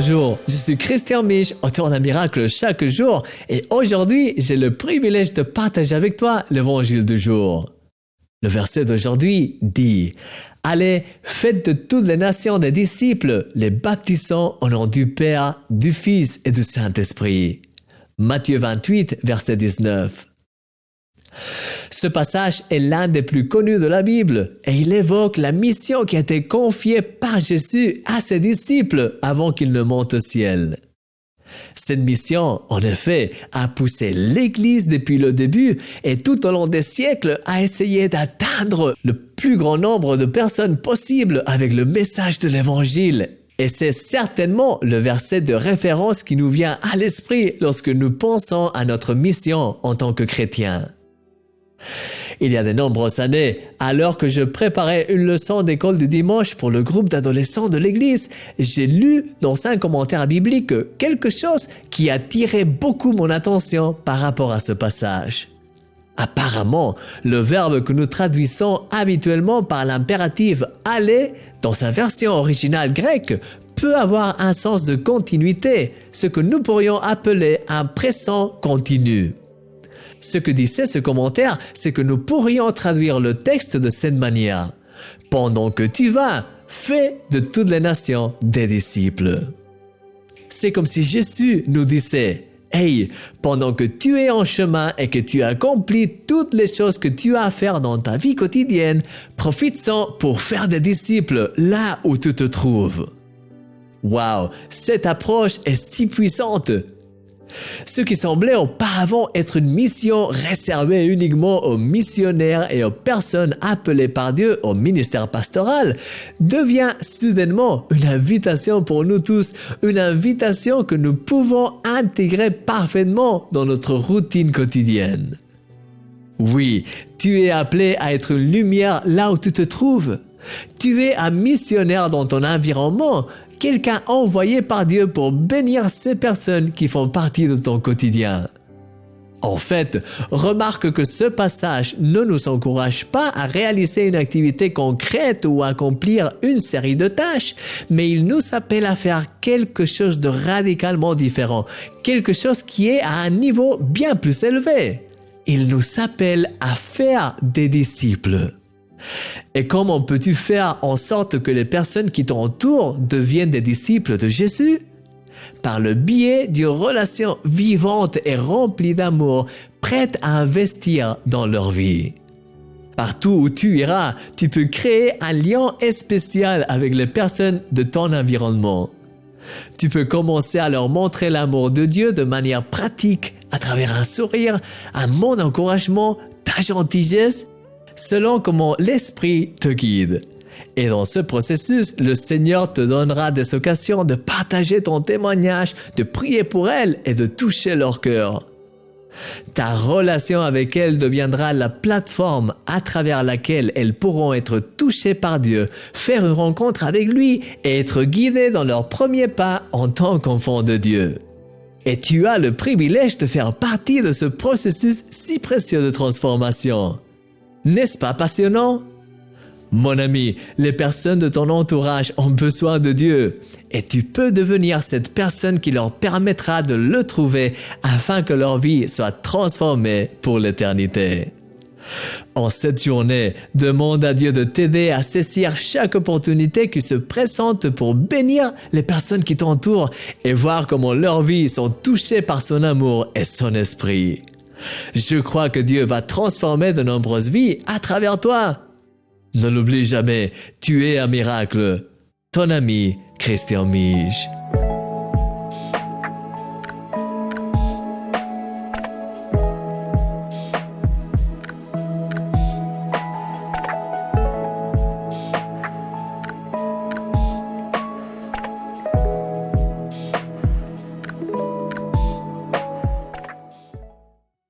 Bonjour, je suis Christian Mich, auteur d'un miracle chaque jour, et aujourd'hui, j'ai le privilège de partager avec toi l'évangile du jour. Le verset d'aujourd'hui dit « Allez, faites de toutes les nations des disciples, les baptisant au nom du Père, du Fils et du Saint-Esprit. » Matthieu 28, verset 19. Ce passage est l'un des plus connus de la Bible et il évoque la mission qui a été confiée par Jésus à ses disciples avant qu'il ne monte au ciel. Cette mission, en effet, a poussé l'Église depuis le début et tout au long des siècles a essayé d'atteindre le plus grand nombre de personnes possible avec le message de l'Évangile. Et c'est certainement le verset de référence qui nous vient à l'esprit lorsque nous pensons à notre mission en tant que chrétiens. Il y a de nombreuses années, alors que je préparais une leçon d'école du dimanche pour le groupe d'adolescents de l'église, j'ai lu dans un commentaire biblique quelque chose qui a attiré beaucoup mon attention par rapport à ce passage. Apparemment, le verbe que nous traduisons habituellement par l'impératif « aller » dans sa version originale grecque peut avoir un sens de continuité, ce que nous pourrions appeler un présent continu. Ce que disait ce commentaire, c'est que nous pourrions traduire le texte de cette manière. « Pendant que tu vas, fais de toutes les nations des disciples. » C'est comme si Jésus nous disait « Hey, pendant que tu es en chemin et que tu accomplis toutes les choses que tu as à faire dans ta vie quotidienne, profite-en pour faire des disciples là où tu te trouves. » Waouh, cette approche est si puissante! Ce qui semblait auparavant être une mission réservée uniquement aux missionnaires et aux personnes appelées par Dieu au ministère pastoral devient soudainement une invitation pour nous tous, une invitation que nous pouvons intégrer parfaitement dans notre routine quotidienne. Oui, tu es appelé à être une lumière là où tu te trouves. Tu es un missionnaire dans ton environnement, quelqu'un envoyé par Dieu pour bénir ces personnes qui font partie de ton quotidien. En fait, remarque que ce passage ne nous encourage pas à réaliser une activité concrète ou à accomplir une série de tâches, mais il nous appelle à faire quelque chose de radicalement différent, quelque chose qui est à un niveau bien plus élevé. Il nous appelle à faire des disciples. Et comment peux-tu faire en sorte que les personnes qui t'entourent deviennent des disciples de Jésus? Par le biais d'une relation vivante et remplie d'amour, prête à investir dans leur vie. Partout où tu iras, tu peux créer un lien spécial avec les personnes de ton environnement. Tu peux commencer à leur montrer l'amour de Dieu de manière pratique, à travers un sourire, un mot d'encouragement, ta gentillesse, selon comment l'Esprit te guide. Et dans ce processus, le Seigneur te donnera des occasions de partager ton témoignage, de prier pour elles et de toucher leur cœur. Ta relation avec elles deviendra la plateforme à travers laquelle elles pourront être touchées par Dieu, faire une rencontre avec lui et être guidées dans leurs premiers pas en tant qu'enfants de Dieu. Et tu as le privilège de faire partie de ce processus si précieux de transformation. N'est-ce pas passionnant? Mon ami, les personnes de ton entourage ont besoin de Dieu et tu peux devenir cette personne qui leur permettra de le trouver afin que leur vie soit transformée pour l'éternité. En cette journée, demande à Dieu de t'aider à saisir chaque opportunité qui se présente pour bénir les personnes qui t'entourent et voir comment leurs vies sont touchées par son amour et son esprit. Je crois que Dieu va transformer de nombreuses vies à travers toi. Ne l'oublie jamais, tu es un miracle. Ton ami, Christian Mich.